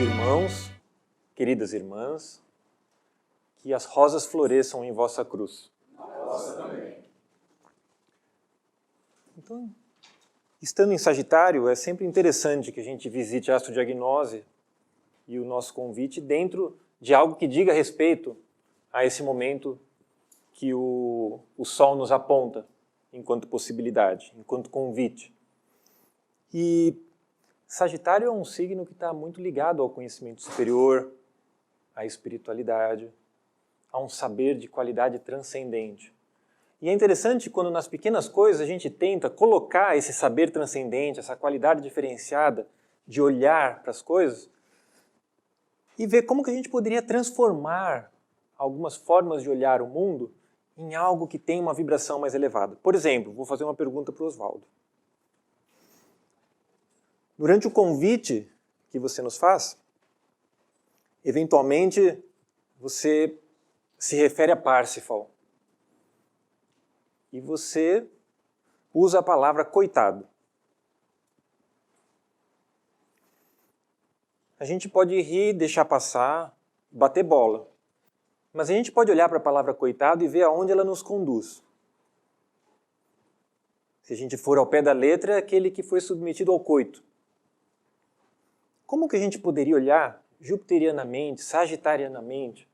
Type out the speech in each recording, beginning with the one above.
irmãos, queridas irmãs, que as rosas floresçam em vossa cruz. A vossa também. Então, estando em Sagitário, é sempre interessante que a gente visite a astrodiagnose e o nosso convite dentro de algo que diga respeito a esse momento que o Sol nos aponta enquanto possibilidade, enquanto convite. E Sagitário é um signo que está muito ligado ao conhecimento superior, à espiritualidade, a um saber de qualidade transcendente. E é interessante quando nas pequenas coisas a gente tenta colocar esse saber transcendente, essa qualidade diferenciada de olhar para as coisas e ver como que a gente poderia transformar algumas formas de olhar o mundo em algo que tem uma vibração mais elevada. Por exemplo, vou fazer uma pergunta para o Oswaldo. Durante o convite que você nos faz, eventualmente você se refere a Parsifal. E você usa a palavra coitado. A gente pode rir, deixar passar, bater bola. Mas a gente pode olhar para a palavra coitado e ver aonde ela nos conduz. Se a gente for ao pé da letra, é aquele que foi submetido ao coito. Como que a gente poderia olhar jupiterianamente, sagitarianamente,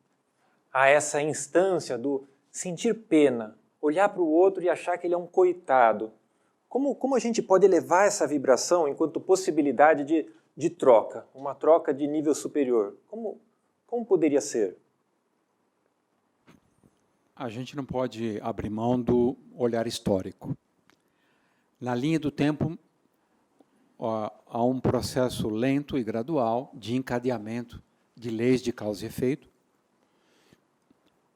a essa instância do sentir pena, olhar para o outro e achar que ele é um coitado? Como a gente pode elevar essa vibração enquanto possibilidade de troca, uma troca de nível superior? Como poderia ser? A gente não pode abrir mão do olhar histórico. Na linha do tempo, há um processo lento e gradual de encadeamento de leis de causa e efeito,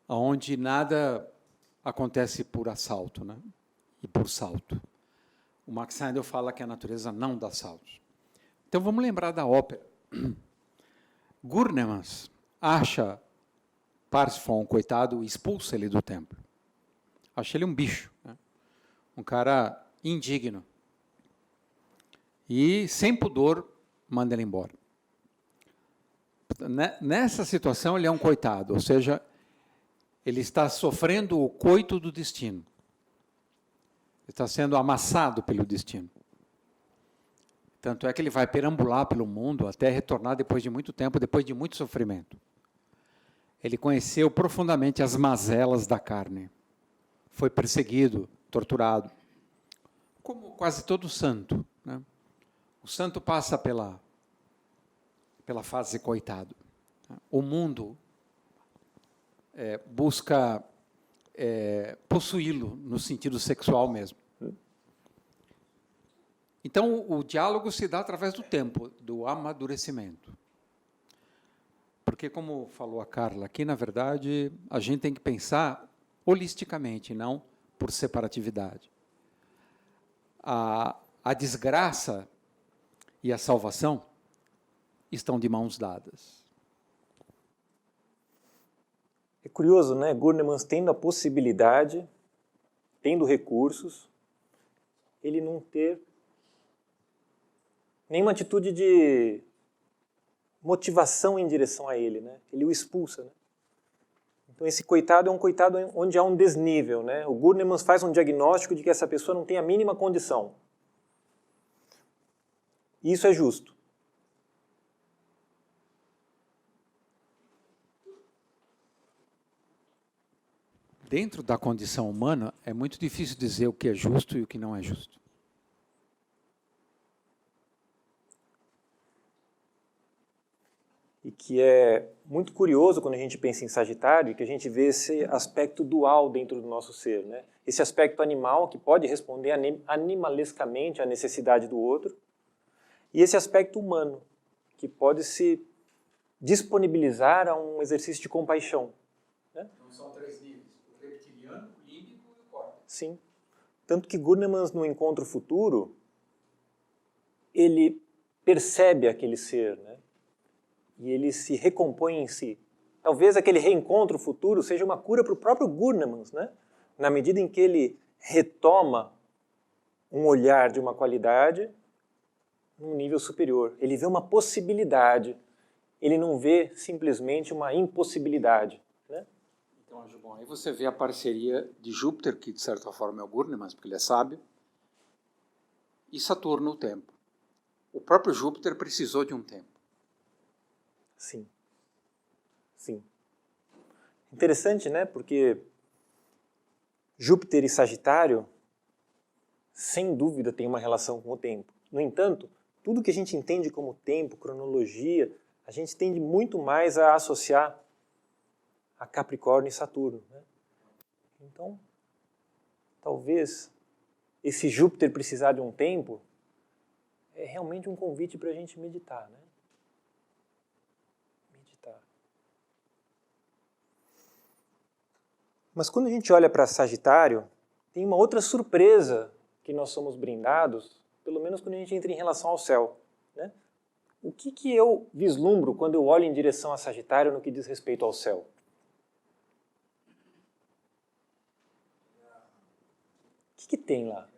onde nada acontece por assalto, né? E por salto. O Max Heindel fala que a natureza não dá saltos. Então vamos lembrar da ópera. Gurnemann acha Parsifal um coitado e expulsa ele do templo. Acha ele um bicho, né? Um cara indigno. E, sem pudor, manda ele embora. Nessa situação, ele é um coitado, ou seja, ele está sofrendo o coito do destino. Ele está sendo amassado pelo destino. Tanto é que ele vai perambular pelo mundo até retornar depois de muito tempo, depois de muito sofrimento. Ele conheceu profundamente as mazelas da carne. Foi perseguido, torturado, como quase todo santo, né? O santo passa pela fase coitado. O mundo busca possuí-lo no sentido sexual mesmo. Então, o diálogo se dá através do tempo, do amadurecimento. Porque, como falou a Carla aqui, na verdade, a gente tem que pensar holisticamente, não por separatividade. A desgraça e a salvação estão de mãos dadas. É curioso, né? Gurnemann tendo a possibilidade, tendo recursos, ele não ter nenhuma atitude de motivação em direção a ele, né? Ele o expulsa, né? Então esse coitado é um coitado onde há um desnível, né? O Gurnemann faz um diagnóstico de que essa pessoa não tem a mínima condição. E isso é justo. Dentro da condição humana, é muito difícil dizer o que é justo e o que não é justo. E que é muito curioso quando a gente pensa em Sagitário, que a gente vê esse aspecto dual dentro do nosso ser, né? Esse aspecto animal que pode responder animalescamente à necessidade do outro, e esse aspecto humano, que pode se disponibilizar a um exercício de compaixão. Né? Então são três níveis, o reptiliano, o límbico e o córtex. Sim. Tanto que Gurnemann, no Encontro Futuro, ele percebe aquele ser, né? E ele se recompõe em si. Talvez aquele reencontro futuro seja uma cura para o próprio Gurnemann, né? Na medida em que ele retoma um olhar de uma qualidade num nível superior. Ele vê uma possibilidade ele não vê simplesmente uma impossibilidade, né? Então, bom, aí você vê a parceria de Júpiter, que de certa forma é o Gurne, mas porque ele é sábio, e Saturno, o tempo. O próprio Júpiter precisou de um tempo. Sim. Sim. Interessante, né? Porque Júpiter e Sagitário, sem dúvida, tem uma relação com o tempo. No entanto, tudo que a gente entende como tempo, cronologia, a gente tende muito mais a associar a Capricórnio e Saturno, né? Então, talvez esse Júpiter precisar de um tempo é realmente um convite para a gente meditar, né? Meditar. Mas quando a gente olha para Sagitário, tem uma outra surpresa que nós somos brindados, pelo menos quando a gente entra em relação ao céu, né? O que eu vislumbro quando eu olho em direção a Sagitário no que diz respeito ao céu? O que tem lá?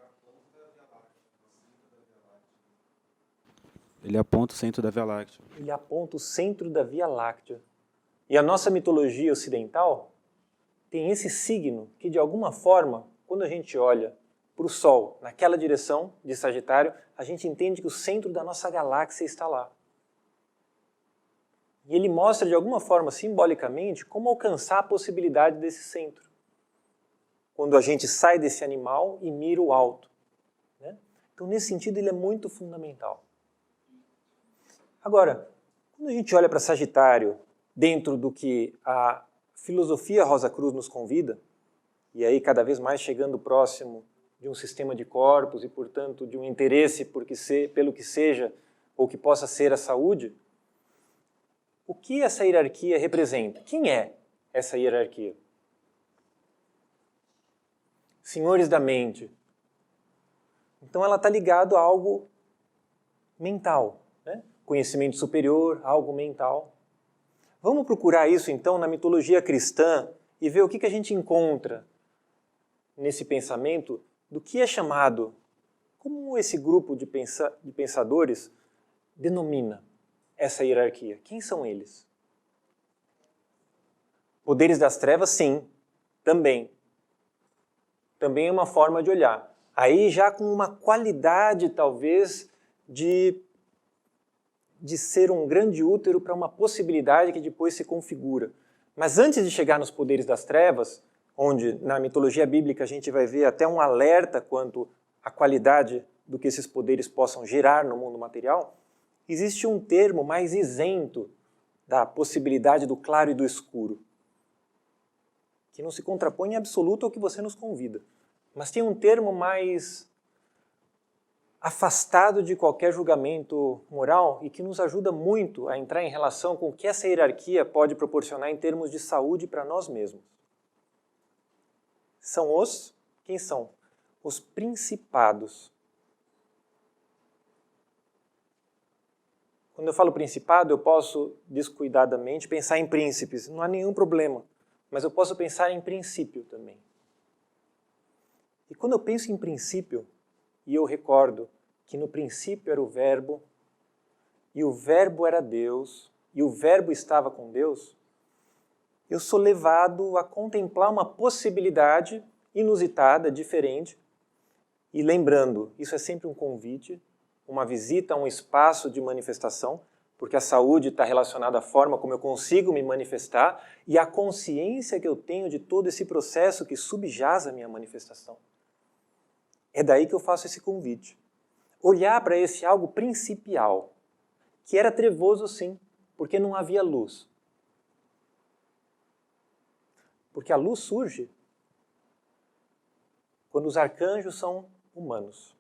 Ele aponta o centro da Via Láctea. Ele aponta o centro da Via Láctea. E a nossa mitologia ocidental tem esse signo que, de alguma forma, quando a gente olha para o Sol naquela direção de Sagitário, a gente entende que o centro da nossa galáxia está lá. E ele mostra, de alguma forma, simbolicamente, como alcançar a possibilidade desse centro. Quando a gente sai desse animal e mira o alto, né? Então, nesse sentido, ele é muito fundamental. Agora, quando a gente olha para Sagitário dentro do que a filosofia Rosa Cruz nos convida, e aí cada vez mais chegando próximo de um sistema de corpos e, portanto, de um interesse pelo que seja ou que possa ser a saúde, o que essa hierarquia representa? Quem é essa hierarquia? Senhores da mente. Então ela está ligada a algo mental, né? Conhecimento superior, algo mental. Vamos procurar isso então na mitologia cristã e ver o que a gente encontra nesse pensamento do que é chamado, como esse grupo de pensadores denomina essa hierarquia. Quem são eles? Poderes das trevas, sim, também. Também é uma forma de olhar. Aí já com uma qualidade, talvez, de ser um grande útero para uma possibilidade que depois se configura. Mas antes de chegar nos poderes das trevas, onde na mitologia bíblica a gente vai ver até um alerta quanto à qualidade do que esses poderes possam gerar no mundo material, existe um termo mais isento da possibilidade do claro e do escuro, que não se contrapõe em absoluto ao que você nos convida. Mas tem um termo mais afastado de qualquer julgamento moral e que nos ajuda muito a entrar em relação com o que essa hierarquia pode proporcionar em termos de saúde para nós mesmos. Quem são? Os principados. Quando eu falo principado, eu posso descuidadamente pensar em príncipes, não há nenhum problema, mas eu posso pensar em princípio também. E quando eu penso em princípio, e eu recordo que no princípio era o Verbo, e o Verbo era Deus, e o Verbo estava com Deus, eu sou levado a contemplar uma possibilidade inusitada, diferente, e lembrando, isso é sempre um convite, uma visita a um espaço de manifestação, porque a saúde está relacionada à forma como eu consigo me manifestar e à consciência que eu tenho de todo esse processo que subjaz a minha manifestação. É daí que eu faço esse convite. Olhar para esse algo principial, que era trevoso sim, porque não havia luz. Porque a luz surge quando os arcanjos são humanos.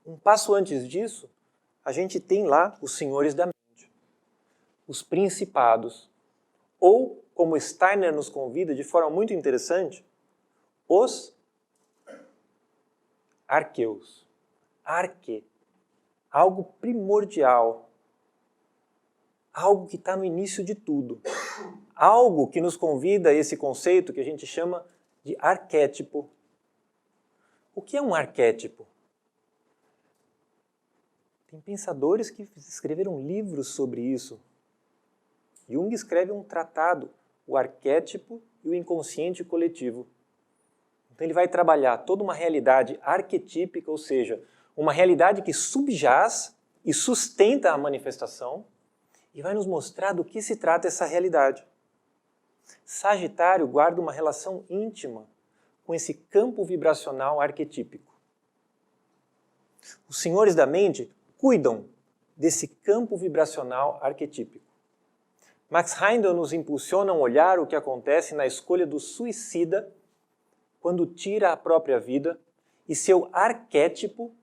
Um passo antes disso, a gente tem lá os senhores da mente, os principados, ou, como Steiner nos convida de forma muito interessante, os arqueus. Arque, algo primordial, algo que está no início de tudo, algo que nos convida a esse conceito que a gente chama de arquétipo. O que é um arquétipo? Tem pensadores que escreveram livros sobre isso. Jung escreve um tratado, o arquétipo e o inconsciente coletivo. Então ele vai trabalhar toda uma realidade arquetípica, ou seja, uma realidade que subjaz e sustenta a manifestação, e vai nos mostrar do que se trata essa realidade. Sagitário guarda uma relação íntima com esse campo vibracional arquetípico. Os senhores da mente cuidam desse campo vibracional arquetípico. Max Heindel nos impulsiona a olhar o que acontece na escolha do suicida quando tira a própria vida e seu arquétipo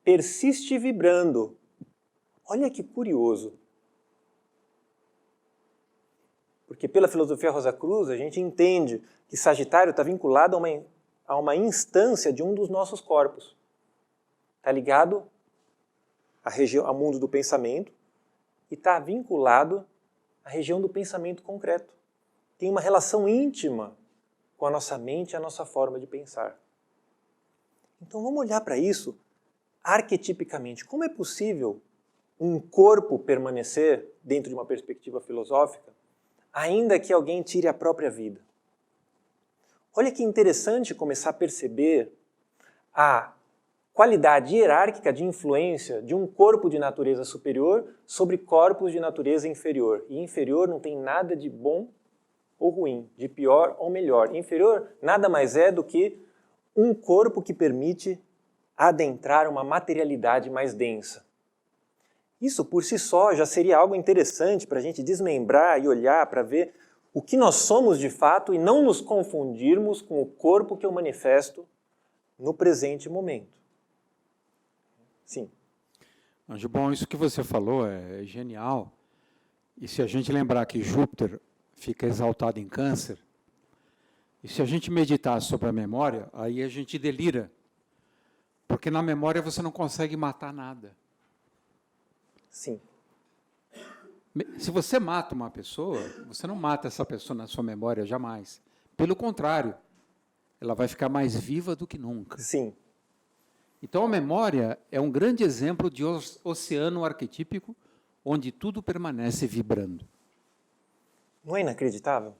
persiste vibrando. Olha que curioso. Porque pela filosofia Rosa Cruz a gente entende que Sagitário está vinculado a uma instância de um dos nossos corpos. Está ligado ao mundo do pensamento e está vinculado à região do pensamento concreto. Tem uma relação íntima com a nossa mente e a nossa forma de pensar. Então vamos olhar para isso arquetipicamente. Como é possível um corpo permanecer dentro de uma perspectiva filosófica, ainda que alguém tire a própria vida? Olha que interessante começar a perceber a qualidade hierárquica de influência de um corpo de natureza superior sobre corpos de natureza inferior. E inferior não tem nada de bom ou ruim, de pior ou melhor. Inferior nada mais é do que um corpo que permite adentrar uma materialidade mais densa. Isso por si só já seria algo interessante para a gente desmembrar e olhar para ver o que nós somos de fato e não nos confundirmos com o corpo que eu manifesto no presente momento. Sim. Anjo, bom, isso que você falou é genial. E se a gente lembrar que Júpiter fica exaltado em Câncer, e se a gente meditar sobre a memória, aí a gente delira. Porque na memória você não consegue matar nada. Sim. Se você mata uma pessoa, você não mata essa pessoa na sua memória jamais. Pelo contrário, ela vai ficar mais viva do que nunca. Sim. Então a memória é um grande exemplo de oceano arquetípico onde tudo permanece vibrando. Não é inacreditável?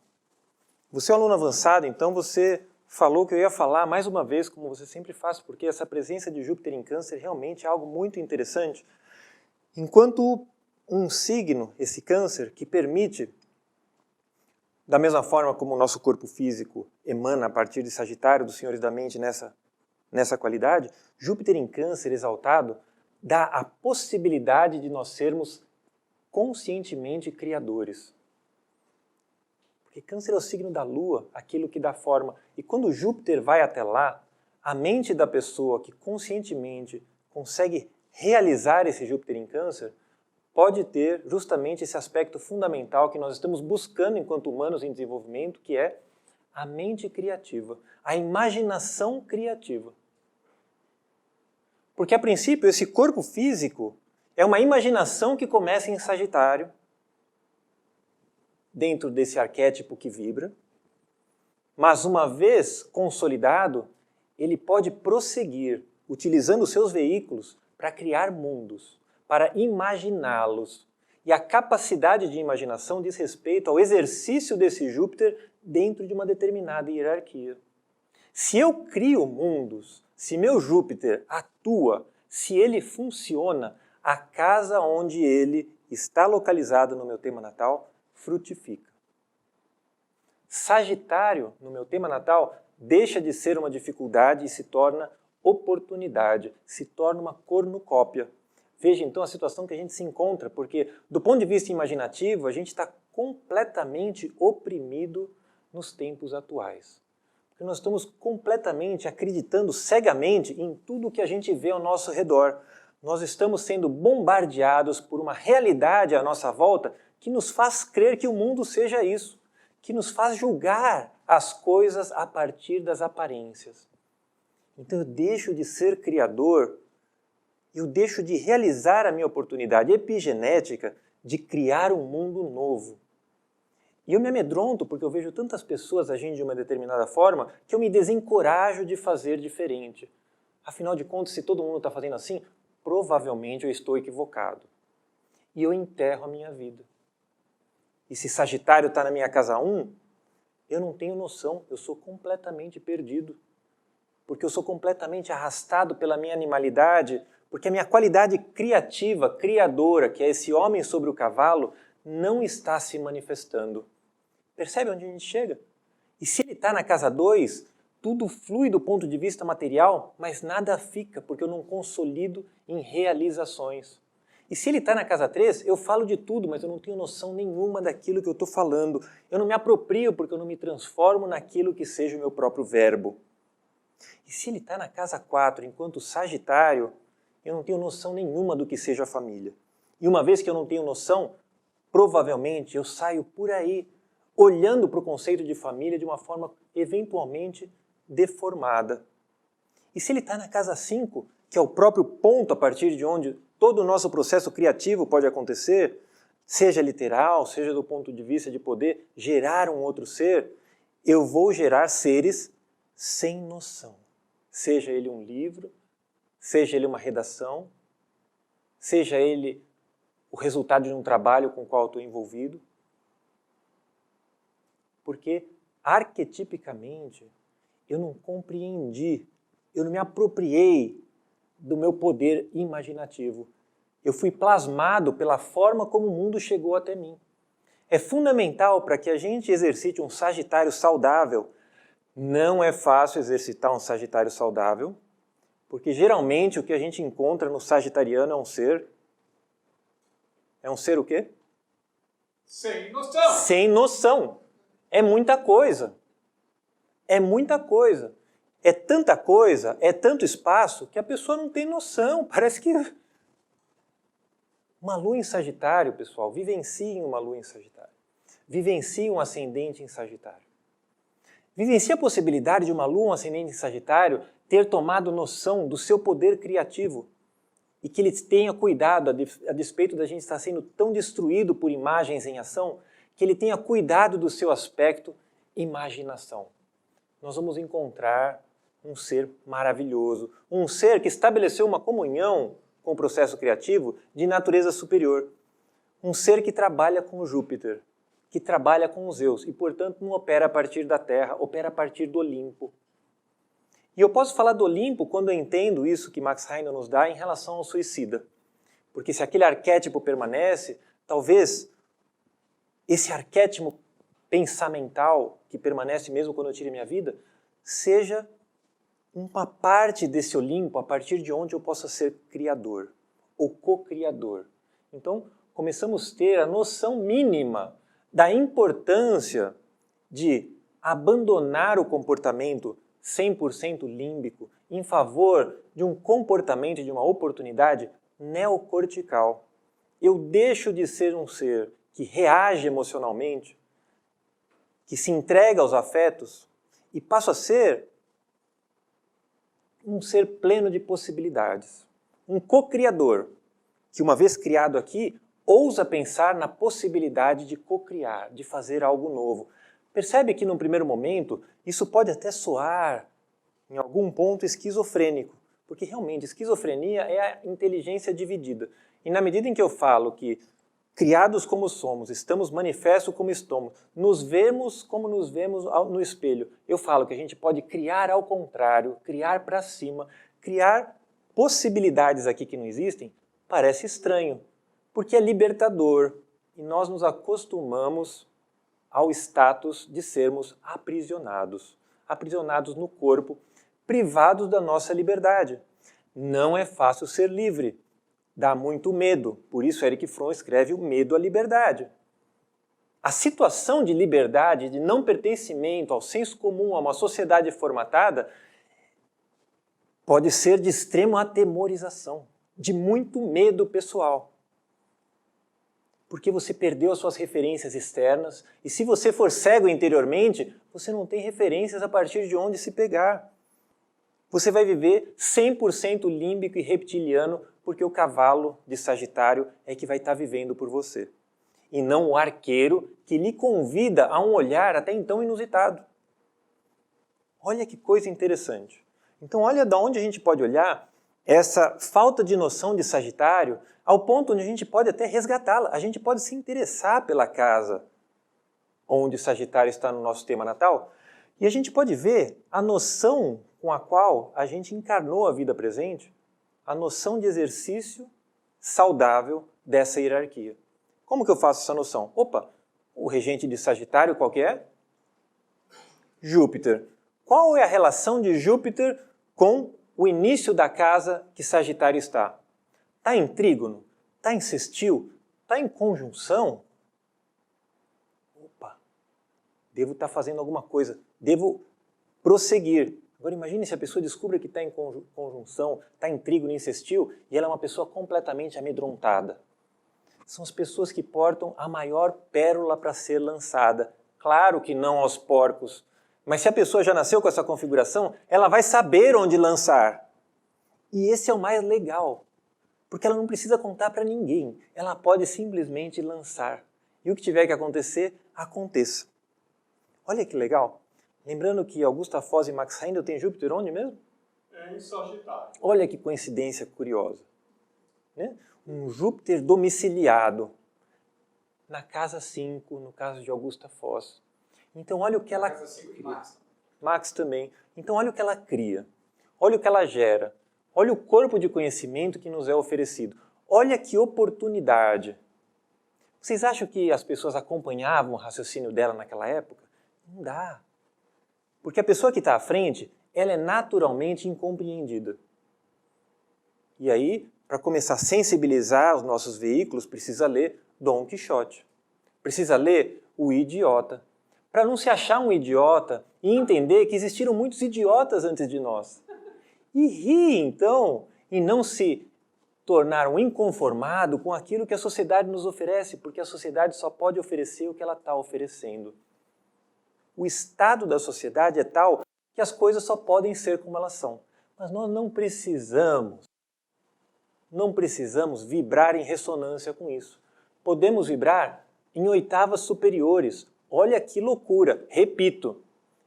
Você é um aluno avançado, então você falou que eu ia falar mais uma vez, como você sempre faz, porque essa presença de Júpiter em Câncer realmente é algo muito interessante. Enquanto um signo, esse Câncer, que permite, da mesma forma como o nosso corpo físico emana a partir de Sagitário, dos senhores da mente nessa qualidade, Júpiter em Câncer exaltado dá a possibilidade de nós sermos conscientemente criadores. Porque Câncer é o signo da Lua, aquilo que dá forma. E quando Júpiter vai até lá, a mente da pessoa que conscientemente consegue realizar esse Júpiter em Câncer pode ter justamente esse aspecto fundamental que nós estamos buscando enquanto humanos em desenvolvimento, que é a mente criativa, a imaginação criativa. Porque, a princípio, esse corpo físico é uma imaginação que começa em Sagitário, dentro desse arquétipo que vibra, mas uma vez consolidado, ele pode prosseguir, utilizando os seus veículos para criar mundos, para imaginá-los. E a capacidade de imaginação diz respeito ao exercício desse Júpiter dentro de uma determinada hierarquia. Se eu crio mundos, se meu Júpiter atua, se ele funciona, a casa onde ele está localizado no meu tema natal frutifica. Sagitário, no meu tema natal, deixa de ser uma dificuldade e se torna oportunidade, se torna uma cornucópia. Veja então a situação que a gente se encontra, porque do ponto de vista imaginativo, a gente está completamente oprimido nos tempos atuais. Porque nós estamos completamente acreditando cegamente em tudo que a gente vê ao nosso redor. Nós estamos sendo bombardeados por uma realidade à nossa volta que nos faz crer que o mundo seja isso, que nos faz julgar as coisas a partir das aparências. Então eu deixo de ser criador, eu deixo de realizar a minha oportunidade epigenética de criar um mundo novo. E eu me amedronto porque eu vejo tantas pessoas agindo de uma determinada forma que eu me desencorajo de fazer diferente. Afinal de contas, se todo mundo está fazendo assim, provavelmente eu estou equivocado. E eu enterro a minha vida. e se Sagitário está na minha casa 1, eu não tenho noção, eu sou completamente perdido. Porque eu sou completamente arrastado pela minha animalidade, porque a minha qualidade criativa, criadora, que é esse homem sobre o cavalo, não está se manifestando. Percebe onde a gente chega? E se ele está na casa 2, tudo flui do ponto de vista material, mas nada fica, porque eu não consolido em realizações. E se ele está na casa 3, eu falo de tudo, mas eu não tenho noção nenhuma daquilo que eu estou falando. Eu não me aproprio porque eu não me transformo naquilo que seja o meu próprio verbo. E se ele está na casa 4, enquanto Sagitário, eu não tenho noção nenhuma do que seja a família. E uma vez que eu não tenho noção, provavelmente eu saio por aí, olhando para o conceito de família de uma forma eventualmente deformada. E se ele está na casa 5, que é o próprio ponto a partir de onde todo o nosso processo criativo pode acontecer, seja literal, seja do ponto de vista de poder gerar um outro ser, eu vou gerar seres sem noção. Seja ele um livro, seja ele uma redação, seja ele o resultado de um trabalho com o qual estou envolvido. Porque, arquetipicamente, eu não compreendi, eu não me apropriei do meu poder imaginativo. Eu fui plasmado pela forma como o mundo chegou até mim. É fundamental para que a gente exercite um Sagitário saudável. Não é fácil exercitar um Sagitário saudável, porque geralmente o que a gente encontra no Sagitariano é um ser... É um ser o quê? Sem noção. Sem noção. É muita coisa. É muita coisa. É tanta coisa, é tanto espaço, que a pessoa não tem noção. Parece que... Uma lua em Sagitário, pessoal, vivenciem uma lua em Sagitário. Vivenciem um ascendente em Sagitário. Vivencie a possibilidade de uma lua, um ascendente em Sagitário, ter tomado noção do seu poder criativo e que ele tenha cuidado, a despeito da gente estar sendo tão destruído por imagens em ação, que ele tenha cuidado do seu aspecto imaginação. Nós vamos encontrar um ser maravilhoso, um ser que estabeleceu uma comunhão com o processo criativo de natureza superior, um ser que trabalha com Júpiter, que trabalha com os Zeus e, portanto, não opera a partir da Terra, opera a partir do Olimpo. E eu posso falar do Olimpo quando eu entendo isso que Max Heine nos dá em relação ao suicida. Porque se aquele arquétipo permanece, talvez esse arquétipo pensamental que permanece mesmo quando eu tiro a minha vida, seja uma parte desse Olimpo a partir de onde eu possa ser criador, ou co-criador. Então, começamos a ter a noção mínima da importância de abandonar o comportamento 100% límbico em favor de um comportamento, de uma oportunidade neocortical. Eu deixo de ser um ser que reage emocionalmente, que se entrega aos afetos, e passo a ser um ser pleno de possibilidades. Um co-criador, que uma vez criado aqui, ousa pensar na possibilidade de co-criar, de fazer algo novo. Percebe que, num primeiro momento, isso pode até soar, em algum ponto, esquizofrênico, porque realmente esquizofrenia é a inteligência dividida. E na medida em que eu falo que, criados como somos, estamos manifestos como estamos, nos vemos como nos vemos no espelho, eu falo que a gente pode criar ao contrário, criar para cima, criar possibilidades aqui que não existem, parece estranho, porque é libertador e nós nos acostumamos ao status de sermos aprisionados, aprisionados no corpo, privados da nossa liberdade. Não é fácil ser livre, dá muito medo, por isso Erich Fromm escreve o medo à liberdade. A situação de liberdade, de não pertencimento ao senso comum, a uma sociedade formatada, pode ser de extrema atemorização, de muito medo pessoal. Porque você perdeu as suas referências externas, e se você for cego interiormente, você não tem referências a partir de onde se pegar. Você vai viver 100% límbico e reptiliano, porque o cavalo de Sagitário é que vai estar vivendo por você. E não o arqueiro que lhe convida a um olhar até então inusitado. Olha que coisa interessante. Então olha de onde a gente pode olhar essa falta de noção de Sagitário ao ponto onde a gente pode até resgatá-la. A gente pode se interessar pela casa onde Sagitário está no nosso tema natal, e a gente pode ver a noção com a qual a gente encarnou a vida presente, a noção de exercício saudável dessa hierarquia. Como que eu faço essa noção? Opa, o regente de Sagitário qual que é? Júpiter. Qual é a relação de Júpiter com o início da casa que Sagitário está? Está em trígono? Está em sextil? Está em conjunção? Opa, devo estar fazendo alguma coisa, devo prosseguir. Agora imagine se a pessoa descobre que está em conjunção, está em trígono, em sextil, e ela é uma pessoa completamente amedrontada. São as pessoas que portam a maior pérola para ser lançada. Claro que não aos porcos, mas se a pessoa já nasceu com essa configuração, ela vai saber onde lançar. E esse é o mais legal, porque ela não precisa contar para ninguém. Ela pode simplesmente lançar. E o que tiver que acontecer, aconteça. Olha que legal. Lembrando que Augusta Foz e Max Heindel têm Júpiter onde mesmo? Em Sagitário. Olha que coincidência curiosa. Né? Um Júpiter domiciliado na casa 5, no caso de Augusta Foz. Então olha o que ela cria. Max também. Então olha o que ela cria. Olha o que ela gera. Olha o corpo de conhecimento que nos é oferecido. Olha que oportunidade. Vocês acham que as pessoas acompanhavam o raciocínio dela naquela época? Não dá. Porque a pessoa que está à frente, ela é naturalmente incompreendida. E aí, para começar a sensibilizar os nossos veículos, precisa ler Dom Quixote. Precisa ler O Idiota. Para não se achar um idiota e entender que existiram muitos idiotas antes de nós. E rir, então, e não se tornar um inconformado com aquilo que a sociedade nos oferece, porque a sociedade só pode oferecer o que ela está oferecendo. O estado da sociedade é tal que as coisas só podem ser como elas são. Mas nós não precisamos vibrar em ressonância com isso. Podemos vibrar em oitavas superiores. Olha que loucura! Repito,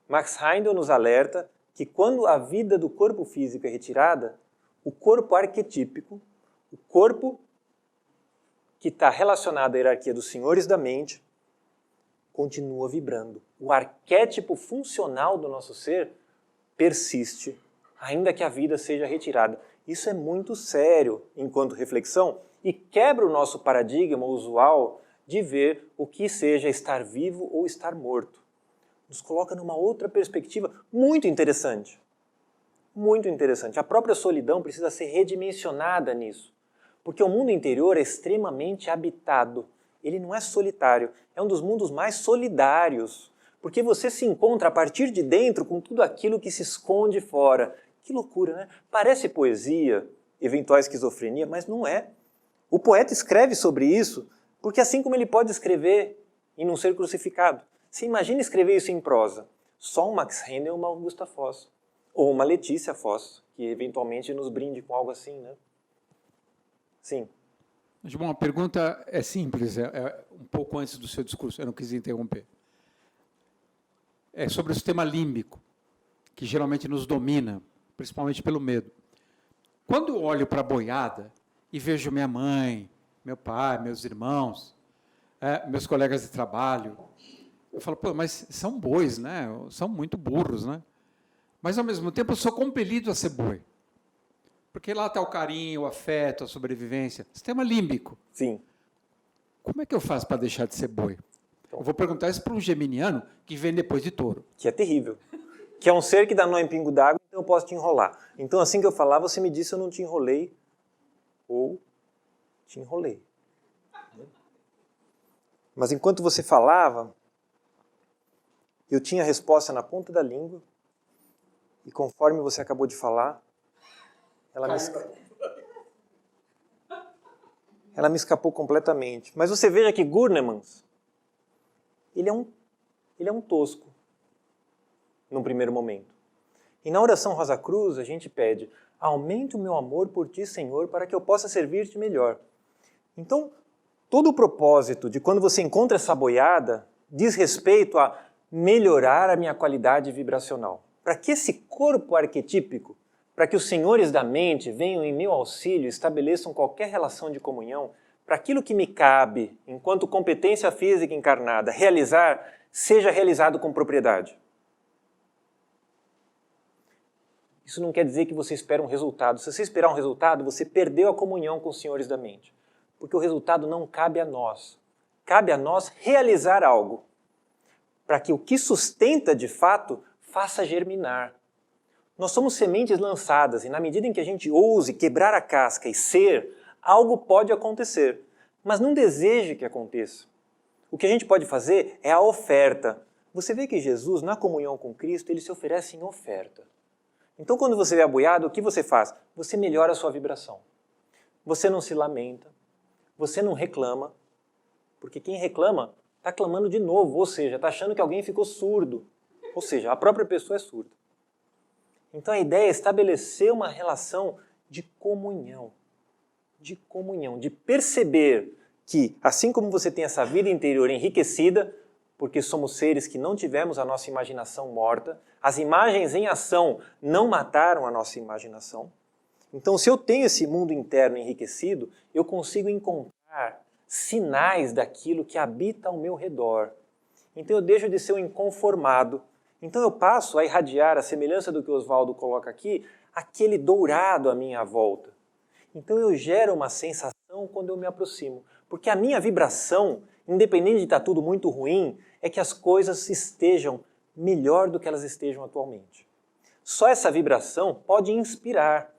Max Heindel nos alerta que quando a vida do corpo físico é retirada, o corpo arquetípico, o corpo que está relacionado à hierarquia dos senhores da mente, continua vibrando. O arquétipo funcional do nosso ser persiste, ainda que a vida seja retirada. Isso é muito sério enquanto reflexão e quebra o nosso paradigma usual de ver o que seja estar vivo ou estar morto. Nos coloca numa outra perspectiva muito interessante. Muito interessante. A própria solidão precisa ser redimensionada nisso, porque o mundo interior é extremamente habitado. Ele não é solitário, é um dos mundos mais solidários, porque você se encontra a partir de dentro com tudo aquilo que se esconde fora. Que loucura, né? Parece poesia, eventual esquizofrenia, mas não é. O poeta escreve sobre isso, porque assim como ele pode escrever e não ser crucificado. Você imagina escrever isso em prosa? Só um Max Heindel ou uma Augusta Foz, ou uma Letícia Foz, que eventualmente nos brinde com algo assim, né? Sim. Bom, a pergunta é simples, é um pouco antes do seu discurso, eu não quis interromper. É sobre o sistema límbico, que geralmente nos domina, principalmente pelo medo. Quando eu olho para a boiada e vejo minha mãe, meu pai, meus irmãos, meus colegas de trabalho, eu falo, pô, mas são bois, né? São muito burros, né? Mas, ao mesmo tempo, eu sou compelido a ser boi. Porque lá está o carinho, o afeto, a sobrevivência. Sistema límbico. Sim. Como é que eu faço para deixar de ser boi? Eu vou perguntar isso para um geminiano que vem depois de touro. Que é terrível. Que é um ser que dá nó em pingo d'água, então eu posso te enrolar. Então, assim que eu falar, você me disse se eu não te enrolei ou te enrolei. Mas enquanto você falava, eu tinha a resposta na ponta da língua e conforme você acabou de falar, ela me escapou completamente. Mas você veja que Gurnemans, ele é um tosco, num primeiro momento. E na oração Rosa Cruz, a gente pede, aumente o meu amor por ti, Senhor, para que eu possa servir-te melhor. Então, todo o propósito de quando você encontra essa boiada diz respeito a melhorar a minha qualidade vibracional. Para que esse corpo arquetípico, para que os senhores da mente venham em meu auxílio e estabeleçam qualquer relação de comunhão, para aquilo que me cabe, enquanto competência física encarnada, realizar, seja realizado com propriedade. Isso não quer dizer que você espera um resultado. Se você esperar um resultado, você perdeu a comunhão com os senhores da mente. Porque o resultado não cabe a nós. Cabe a nós realizar algo, para que o que sustenta de fato faça germinar. Nós somos sementes lançadas e na medida em que a gente ouse quebrar a casca e ser, algo pode acontecer. Mas não deseje que aconteça. O que a gente pode fazer é a oferta. Você vê que Jesus, na comunhão com Cristo, ele se oferece em oferta. Então, quando você vê a boiada, o que você faz? Você melhora a sua vibração. Você não se lamenta, você não reclama, porque quem reclama está clamando de novo, ou seja, está achando que alguém ficou surdo. Ou seja, a própria pessoa é surda. Então a ideia é estabelecer uma relação de comunhão, de perceber que, assim como você tem essa vida interior enriquecida, porque somos seres que não tivemos a nossa imaginação morta, as imagens em ação não mataram a nossa imaginação. Então, se eu tenho esse mundo interno enriquecido, eu consigo encontrar sinais daquilo que habita ao meu redor. Então eu deixo de ser um inconformado. Então eu passo a irradiar, a semelhança do que o Oswaldo coloca aqui, aquele dourado à minha volta. Então eu gero uma sensação quando eu me aproximo. Porque a minha vibração, independente de estar tudo muito ruim, é que as coisas estejam melhor do que elas estejam atualmente. Só essa vibração pode inspirar.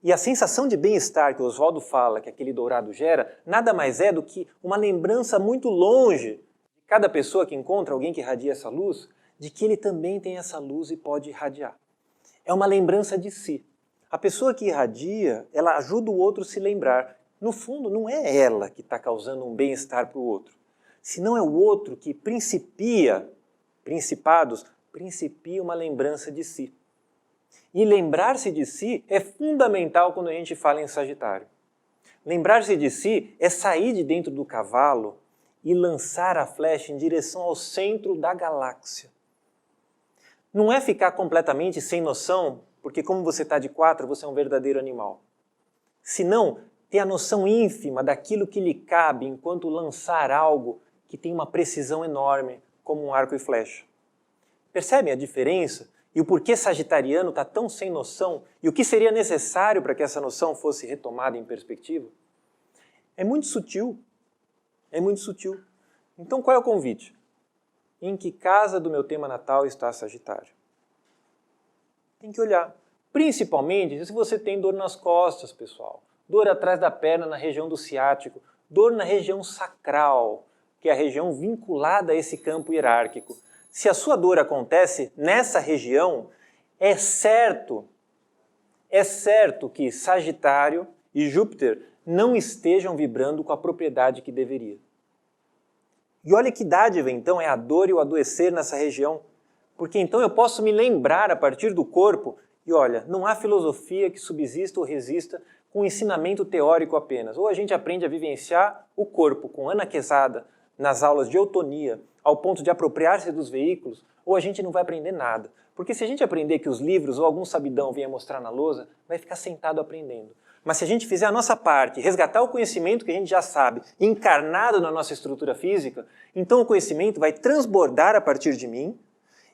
E a sensação de bem-estar que o Oswaldo fala, que aquele dourado gera, nada mais é do que uma lembrança muito longe de cada pessoa que encontra alguém que irradia essa luz, de que ele também tem essa luz e pode irradiar. É uma lembrança de si. A pessoa que irradia, ela ajuda o outro a se lembrar. No fundo, não é ela que está causando um bem-estar para o outro, senão é o outro que principia uma lembrança de si. E lembrar-se de si é fundamental quando a gente fala em Sagitário. Lembrar-se de si é sair de dentro do cavalo e lançar a flecha em direção ao centro da galáxia. Não é ficar completamente sem noção, porque como você está de 4, você é um verdadeiro animal. Senão, ter a noção ínfima daquilo que lhe cabe enquanto lançar algo que tem uma precisão enorme, como um arco e flecha. Percebem a diferença? E o porquê sagitariano está tão sem noção? E o que seria necessário para que essa noção fosse retomada em perspectiva? É muito sutil. É muito sutil. Então qual é o convite? Em que casa do meu tema natal está Sagitário? Tem que olhar. Principalmente se você tem dor nas costas, pessoal. Dor atrás da perna na região do ciático. Dor na região sacral, que é a região vinculada a esse campo hierárquico. Se a sua dor acontece nessa região, é certo que Sagitário e Júpiter não estejam vibrando com a propriedade que deveria. E olha que dádiva, então, é a dor e o adoecer nessa região. Porque então eu posso me lembrar a partir do corpo, e olha, não há filosofia que subsista ou resista com ensinamento teórico apenas. Ou a gente aprende a vivenciar o corpo com Ana Quesada nas aulas de eutonia, ao ponto de apropriar-se dos veículos, ou a gente não vai aprender nada. Porque se a gente aprender que os livros ou algum sabidão venha mostrar na lousa, vai ficar sentado aprendendo. Mas se a gente fizer a nossa parte, resgatar o conhecimento que a gente já sabe, encarnado na nossa estrutura física, então o conhecimento vai transbordar a partir de mim,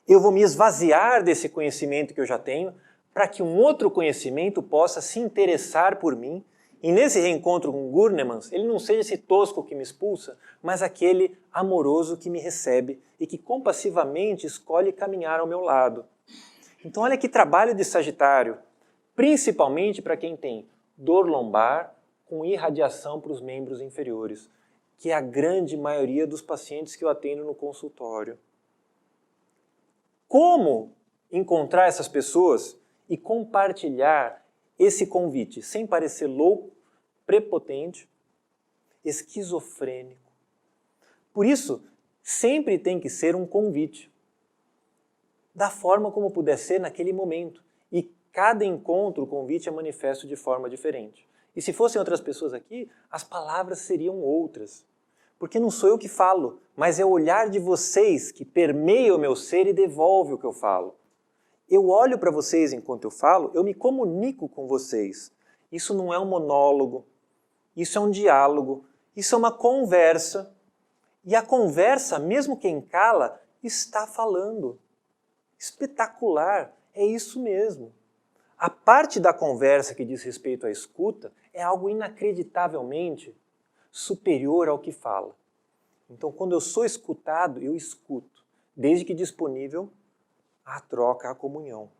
eu vou me esvaziar desse conhecimento que eu já tenho, para que um outro conhecimento possa se interessar por mim. E nesse reencontro com Gurnemans, ele não seja esse tosco que me expulsa, mas aquele amoroso que me recebe e que compassivamente escolhe caminhar ao meu lado. Então olha que trabalho de Sagitário, principalmente para quem tem dor lombar com irradiação para os membros inferiores, que é a grande maioria dos pacientes que eu atendo no consultório. Como encontrar essas pessoas e compartilhar esse convite sem parecer louco, prepotente, esquizofrênico? Por isso, sempre tem que ser um convite, da forma como puder ser naquele momento. E cada encontro, o convite é manifesto de forma diferente. E se fossem outras pessoas aqui, as palavras seriam outras. Porque não sou eu que falo, mas é o olhar de vocês que permeia o meu ser e devolve o que eu falo. Eu olho para vocês enquanto eu falo, eu me comunico com vocês. Isso não é um monólogo, isso é um diálogo, isso é uma conversa. E a conversa, mesmo quem cala, está falando. Espetacular, é isso mesmo. A parte da conversa que diz respeito à escuta é algo inacreditavelmente superior ao que fala. Então, quando eu sou escutado, eu escuto, desde que disponível à troca, à comunhão.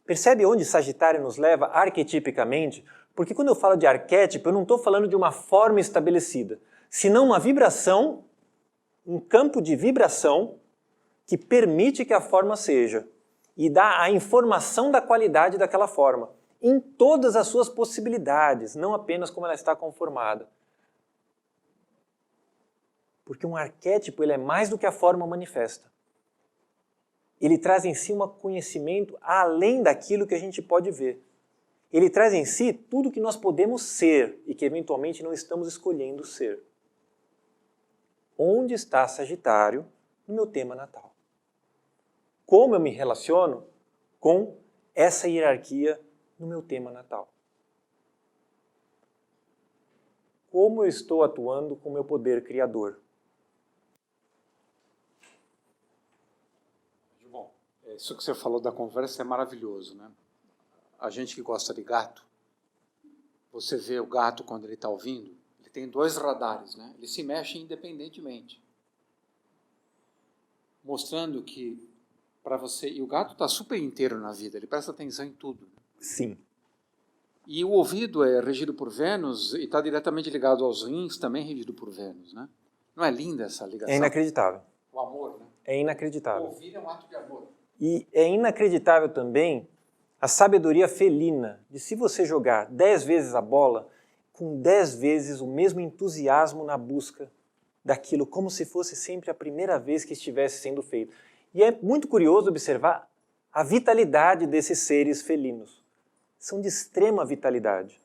Percebe onde Sagitário nos leva arquetipicamente? Porque quando eu falo de arquétipo, eu não estou falando de uma forma estabelecida, senão uma vibração, um campo de vibração que permite que a forma seja e dá a informação da qualidade daquela forma, em todas as suas possibilidades, não apenas como ela está conformada. Porque um arquétipo ele é mais do que a forma manifesta. Ele traz em si um conhecimento além daquilo que a gente pode ver. Ele traz em si tudo que nós podemos ser e que eventualmente não estamos escolhendo ser. Onde está Sagitário no meu tema natal? Como eu me relaciono com essa hierarquia no meu tema natal? Como eu estou atuando com o meu poder criador? Bom, isso que você falou da conversa é maravilhoso, né? A gente que gosta de gato, você vê o gato quando ele está ouvindo, ele tem 2 radares, né? Ele se mexe independentemente, mostrando que para você... E o gato está super inteiro na vida, ele presta atenção em tudo. Sim. E o ouvido é regido por Vênus e está diretamente ligado aos rins, também regido por Vênus, né? Não é linda essa ligação? É inacreditável. O amor, né? É inacreditável. Ouvir é um ato de amor. E é inacreditável também a sabedoria felina de se você jogar 10 vezes a bola, com 10 vezes o mesmo entusiasmo na busca daquilo, como se fosse sempre a primeira vez que estivesse sendo feito. E é muito curioso observar a vitalidade desses seres felinos. São de extrema vitalidade.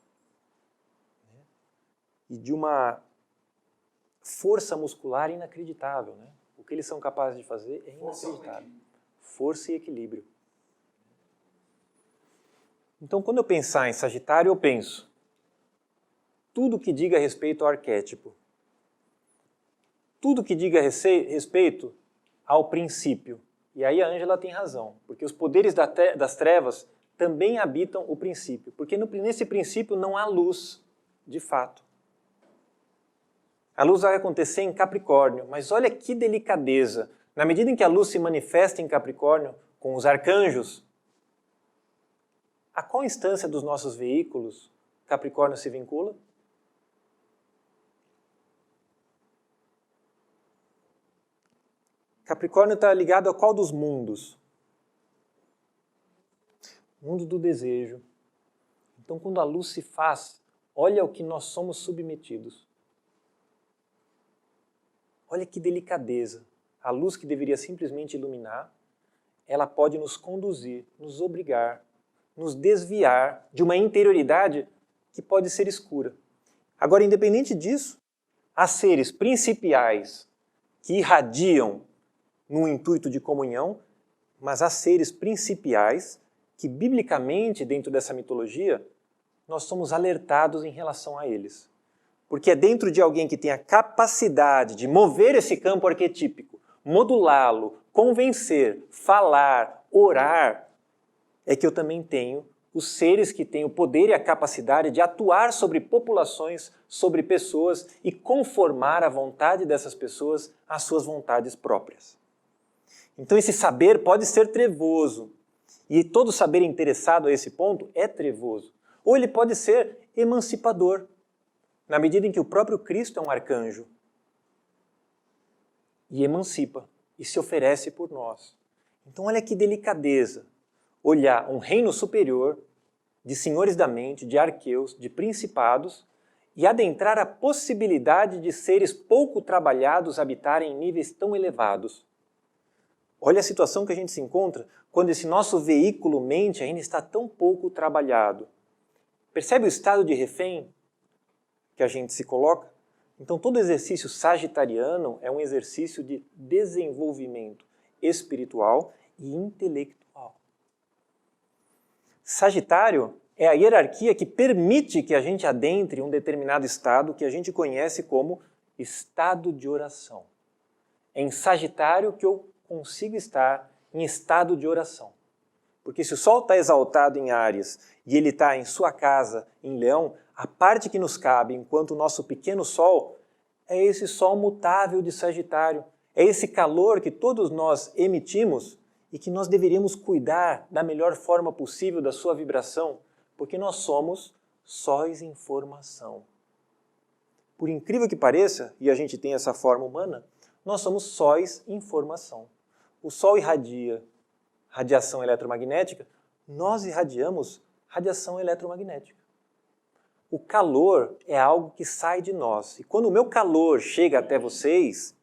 E de uma força muscular inacreditável. Né? O que eles são capazes de fazer é inacreditável. Força e equilíbrio. Então, quando eu pensar em Sagitário, eu penso tudo que diga respeito ao arquétipo. Tudo que diga respeito ao princípio. E aí a Ângela tem razão, porque os poderes das trevas também habitam o princípio, porque nesse princípio não há luz, de fato. A luz vai acontecer em Capricórnio, mas olha que delicadeza. Na medida em que a luz se manifesta em Capricórnio, com os arcanjos, a qual instância dos nossos veículos Capricórnio se vincula? Capricórnio está ligado a qual dos mundos? Mundo do desejo. Então, quando a luz se faz, olha ao que nós somos submetidos. Olha que delicadeza. A luz que deveria simplesmente iluminar, ela pode nos conduzir, nos obrigar, nos desviar de uma interioridade que pode ser escura. Agora, independente disso, há seres principiais que irradiam no intuito de comunhão, mas há seres principiais que, biblicamente, dentro dessa mitologia, nós somos alertados em relação a eles. Porque é dentro de alguém que tem a capacidade de mover esse campo arquetípico, modulá-lo, convencer, falar, orar, é que eu também tenho os seres que têm o poder e a capacidade de atuar sobre populações, sobre pessoas e conformar a vontade dessas pessoas às suas vontades próprias. Então esse saber pode ser trevoso, e todo saber interessado a esse ponto é trevoso. Ou ele pode ser emancipador, na medida em que o próprio Cristo é um arcanjo e emancipa e se oferece por nós. Então olha que delicadeza olhar um reino superior de senhores da mente, de arqueus, de principados e adentrar a possibilidade de seres pouco trabalhados habitarem em níveis tão elevados. Olha a situação que a gente se encontra quando esse nosso veículo mente ainda está tão pouco trabalhado. Percebe o estado de refém que a gente se coloca? Então todo exercício sagitariano é um exercício de desenvolvimento espiritual e intelectual. Sagitário é a hierarquia que permite que a gente adentre um determinado estado que a gente conhece como estado de oração. É em Sagitário que eu consiga estar em estado de oração. Porque se o Sol está exaltado em Áries e ele está em sua casa, em Leão, a parte que nos cabe enquanto o nosso pequeno Sol é esse Sol mutável de Sagitário. É esse calor que todos nós emitimos e que nós deveríamos cuidar da melhor forma possível da sua vibração, porque nós somos sóis em formação. Por incrível que pareça, e a gente tem essa forma humana, nós somos sóis em formação. O Sol irradia radiação eletromagnética, nós irradiamos radiação eletromagnética. O calor é algo que sai de nós. E quando o meu calor chega até vocês,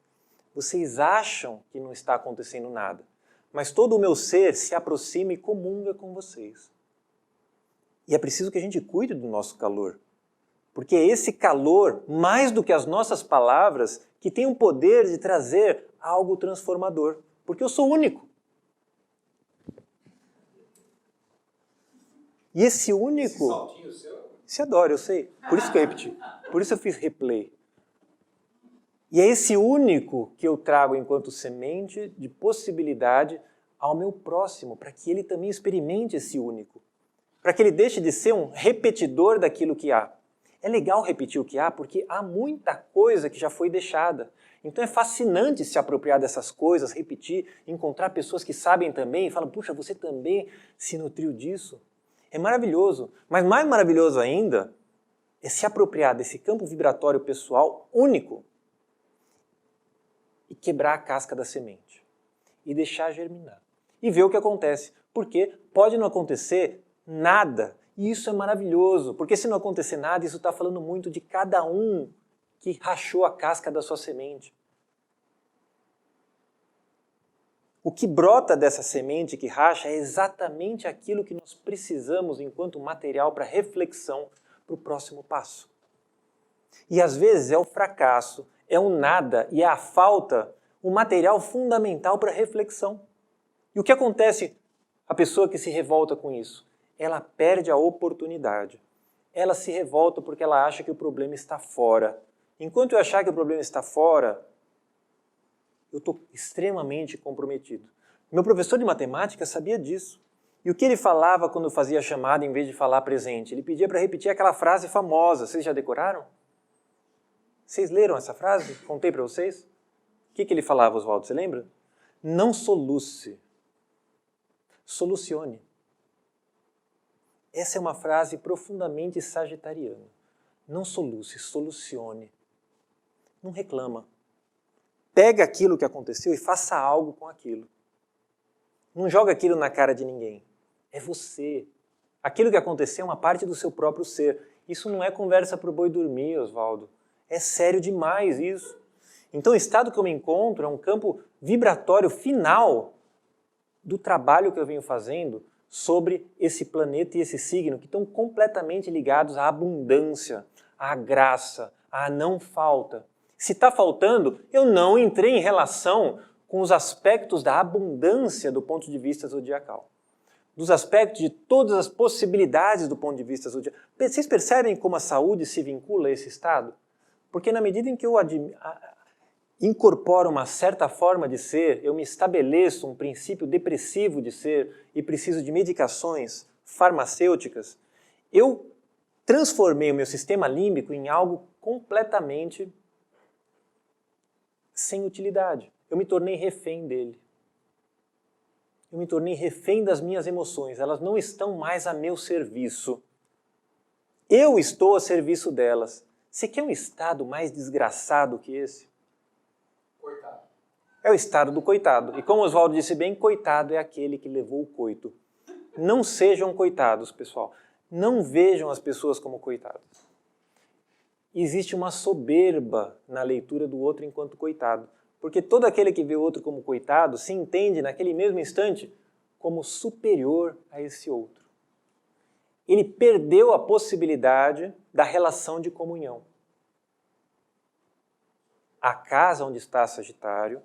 vocês acham que não está acontecendo nada. Mas todo o meu ser se aproxima e comunga com vocês. E é preciso que a gente cuide do nosso calor. Porque é esse calor, mais do que as nossas palavras, que tem o poder de trazer algo transformador. Porque eu sou único. E esse único... Saltinho seu? Se adora, eu sei. Por isso que eu repeti. Por isso eu fiz replay. E é esse único que eu trago enquanto semente de possibilidade ao meu próximo, para que ele também experimente esse único. Para que ele deixe de ser um repetidor daquilo que há. É legal repetir o que há, porque há muita coisa que já foi deixada. Então é fascinante se apropriar dessas coisas, repetir, encontrar pessoas que sabem também e falam, puxa, você também se nutriu disso. É maravilhoso, mas mais maravilhoso ainda é se apropriar desse campo vibratório pessoal único e quebrar a casca da semente e deixar germinar e ver o que acontece, porque pode não acontecer nada e isso é maravilhoso, porque se não acontecer nada, isso está falando muito de cada um que rachou a casca da sua semente. O que brota dessa semente que racha é exatamente aquilo que nós precisamos enquanto material para reflexão para o próximo passo. E às vezes é o fracasso, é o nada e é a falta, o material fundamental para reflexão. E o que acontece a pessoa que se revolta com isso? Ela perde a oportunidade. Ela se revolta porque ela acha que o problema está fora. Enquanto eu achar que o problema está fora, eu estou extremamente comprometido. Meu professor de matemática sabia disso. E o que ele falava quando fazia a chamada em vez de falar presente? Ele pedia para repetir aquela frase famosa. Vocês já decoraram? Vocês leram essa frase? Contei para vocês? O que ele falava, Oswaldo? Você lembra? Não soluce. Solucione. Essa é uma frase profundamente sagitariana. Não soluce, solucione. Não reclama. Pega aquilo que aconteceu e faça algo com aquilo. Não joga aquilo na cara de ninguém. É você. Aquilo que aconteceu é uma parte do seu próprio ser. Isso não é conversa para o boi dormir, Oswaldo. É sério demais isso. Então o estado que eu me encontro é um campo vibratório final do trabalho que eu venho fazendo sobre esse planeta e esse signo, que estão completamente ligados à abundância, à graça, à não falta. Se está faltando, eu não entrei em relação com os aspectos da abundância do ponto de vista zodiacal. Dos aspectos de todas as possibilidades do ponto de vista zodiacal. Vocês percebem como a saúde se vincula a esse estado? Porque na medida em que eu incorporo uma certa forma de ser, eu me estabeleço um princípio depressivo de ser e preciso de medicações farmacêuticas, eu transformei o meu sistema límbico em algo completamente sem utilidade. Eu me tornei refém dele. Eu me tornei refém das minhas emoções. Elas não estão mais a meu serviço. Eu estou a serviço delas. Você quer um estado mais desgraçado que esse? Coitado. É o estado do coitado. E como Oswaldo disse bem, coitado é aquele que levou o coito. Não sejam coitados, pessoal. Não vejam as pessoas como coitadas. Existe uma soberba na leitura do outro enquanto coitado. Porque todo aquele que vê o outro como coitado se entende naquele mesmo instante como superior a esse outro. Ele perdeu a possibilidade da relação de comunhão. A casa onde está Sagitário,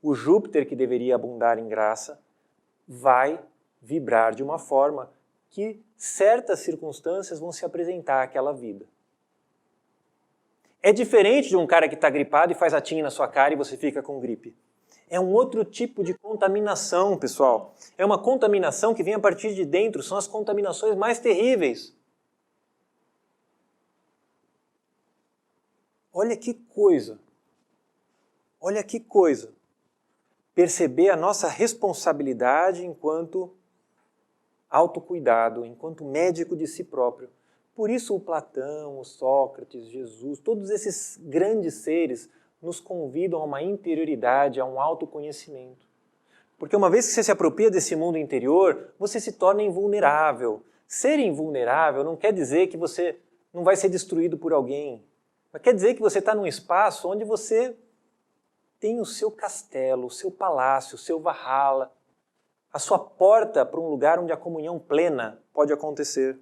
o Júpiter que deveria abundar em graça, vai vibrar de uma forma que certas circunstâncias vão se apresentar àquela vida. É diferente de um cara que está gripado e faz atinho na sua cara e você fica com gripe. É um outro tipo de contaminação, pessoal. É uma contaminação que vem a partir de dentro, são as contaminações mais terríveis. Olha que coisa. Olha que coisa. Perceber a nossa responsabilidade enquanto autocuidado, enquanto médico de si próprio. Por isso o Platão, o Sócrates, Jesus, todos esses grandes seres nos convidam a uma interioridade, a um autoconhecimento. Porque uma vez que você se apropria desse mundo interior, você se torna invulnerável. Ser invulnerável não quer dizer que você não vai ser destruído por alguém, mas quer dizer que você está num espaço onde você tem o seu castelo, o seu palácio, o seu Valhalla, a sua porta para um lugar onde a comunhão plena pode acontecer.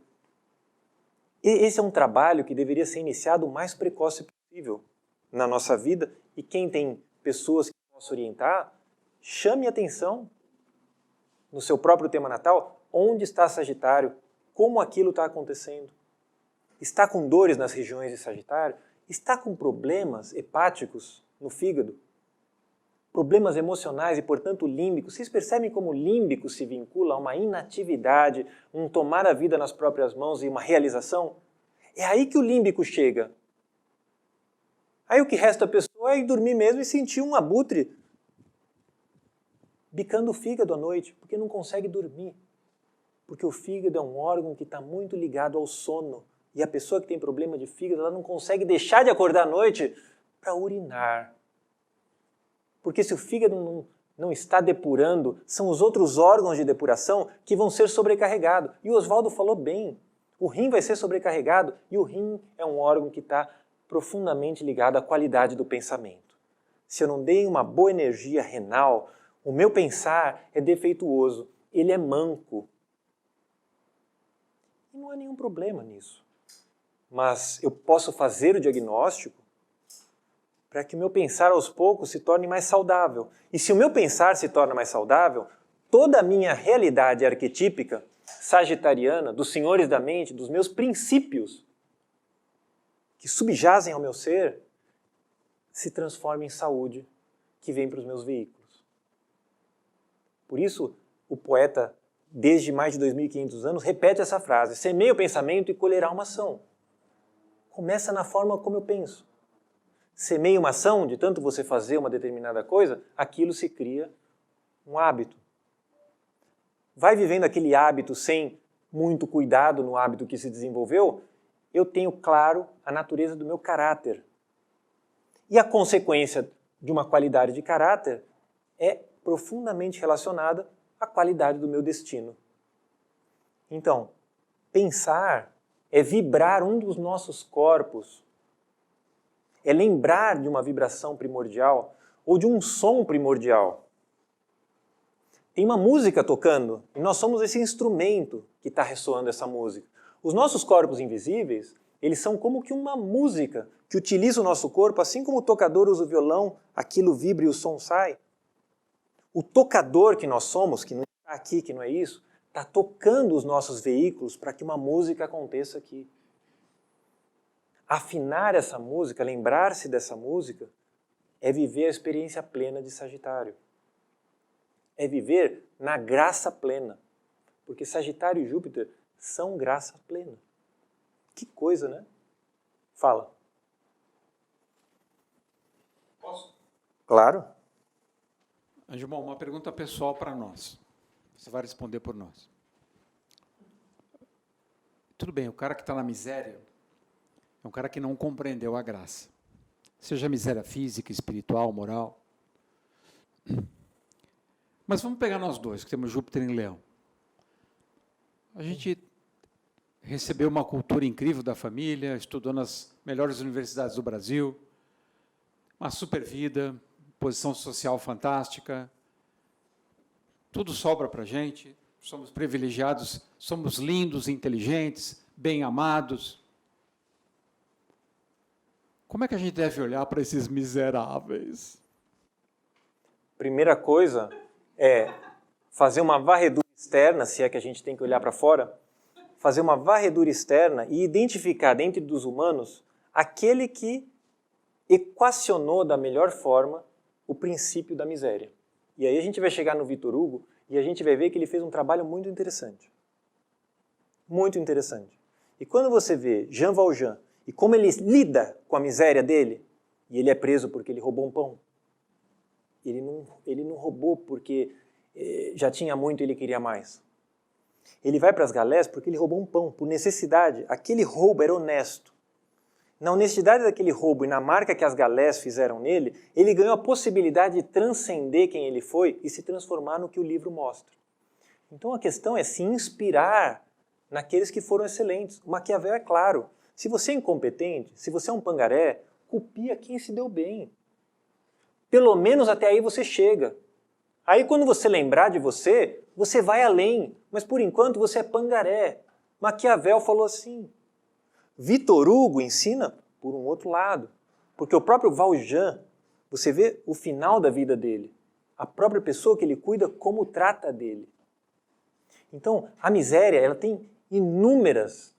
E esse é um trabalho que deveria ser iniciado o mais precoce possível na nossa vida, e quem tem pessoas que possam orientar, chame atenção no seu próprio tema natal, onde está Sagitário, como aquilo está acontecendo. Está com dores nas regiões de Sagitário? Está com problemas hepáticos no fígado? Problemas emocionais e, portanto, límbicos. Vocês percebem como o límbico se vincula a uma inatividade, um tomar a vida nas próprias mãos e uma realização? É aí que o límbico chega. Aí o que resta à pessoa é ir dormir mesmo e sentir um abutre bicando o fígado à noite, porque não consegue dormir. Porque o fígado é um órgão que está muito ligado ao sono. E a pessoa que tem problema de fígado, ela não consegue deixar de acordar à noite para urinar. Porque se o fígado não está depurando, são os outros órgãos de depuração que vão ser sobrecarregados. E o Oswaldo falou bem, o rim vai ser sobrecarregado e o rim é um órgão que está profundamente ligado à qualidade do pensamento. Se eu não dei uma boa energia renal, o meu pensar é defeituoso, ele é manco. E não há nenhum problema nisso. Mas eu posso fazer o diagnóstico para que o meu pensar aos poucos se torne mais saudável. E se o meu pensar se torna mais saudável, toda a minha realidade arquetípica, sagitariana, dos senhores da mente, dos meus princípios, que subjazem ao meu ser, se transforma em saúde que vem para os meus veículos. Por isso, o poeta, desde mais de 2.500 anos, repete essa frase: semeia o pensamento e colherá uma ação. Começa na forma como eu penso. Semeia uma ação, de tanto você fazer uma determinada coisa, aquilo se cria um hábito. Vai vivendo aquele hábito sem muito cuidado no hábito que se desenvolveu, eu tenho claro a natureza do meu caráter. E a consequência de uma qualidade de caráter é profundamente relacionada à qualidade do meu destino. Então, pensar é vibrar um dos nossos corpos, é lembrar de uma vibração primordial ou de um som primordial. Tem uma música tocando e nós somos esse instrumento que está ressoando essa música. Os nossos corpos invisíveis, eles são como que uma música que utiliza o nosso corpo, assim como o tocador usa o violão, aquilo vibra e o som sai. O tocador que nós somos, que não está aqui, que não é isso, está tocando os nossos veículos para que uma música aconteça aqui. Afinar essa música, lembrar-se dessa música, é viver a experiência plena de Sagitário. É viver na graça plena. Porque Sagitário e Júpiter são graça plena. Que coisa, né? Fala. Posso? Claro. Angimon, uma pergunta pessoal para nós. Você vai responder por nós. Tudo bem, o cara que está na miséria é um cara que não compreendeu a graça. Seja miséria física, espiritual, moral. Mas vamos pegar nós dois, que temos Júpiter em Leão. A gente recebeu uma cultura incrível da família, estudou nas melhores universidades do Brasil, uma super vida, posição social fantástica, tudo sobra para a gente, somos privilegiados, somos lindos, inteligentes, bem amados. Como é que a gente deve olhar para esses miseráveis? Primeira coisa é fazer uma varredura externa, se é que a gente tem que olhar para fora, fazer uma varredura externa e identificar dentro dos humanos aquele que equacionou da melhor forma o princípio da miséria. E aí a gente vai chegar no Victor Hugo e a gente vai ver que ele fez um trabalho muito interessante. Muito interessante. E quando você vê Jean Valjean e como ele lida com a miséria dele, e ele é preso porque ele roubou um pão. Ele não roubou porque já tinha muito e ele queria mais. Ele vai para as galés porque ele roubou um pão, por necessidade. Aquele roubo era honesto. Na honestidade daquele roubo e na marca que as galés fizeram nele, ele ganhou a possibilidade de transcender quem ele foi e se transformar no que o livro mostra. Então a questão é se inspirar naqueles que foram excelentes. O Maquiavel é claro. Se você é incompetente, se você é um pangaré, copia quem se deu bem. Pelo menos até aí você chega. Aí quando você lembrar de você, você vai além. Mas por enquanto você é pangaré. Maquiavel falou assim. Victor Hugo ensina por um outro lado. Porque o próprio Valjean, você vê o final da vida dele. A própria pessoa que ele cuida, como trata dele. Então, a miséria, ela tem inúmeras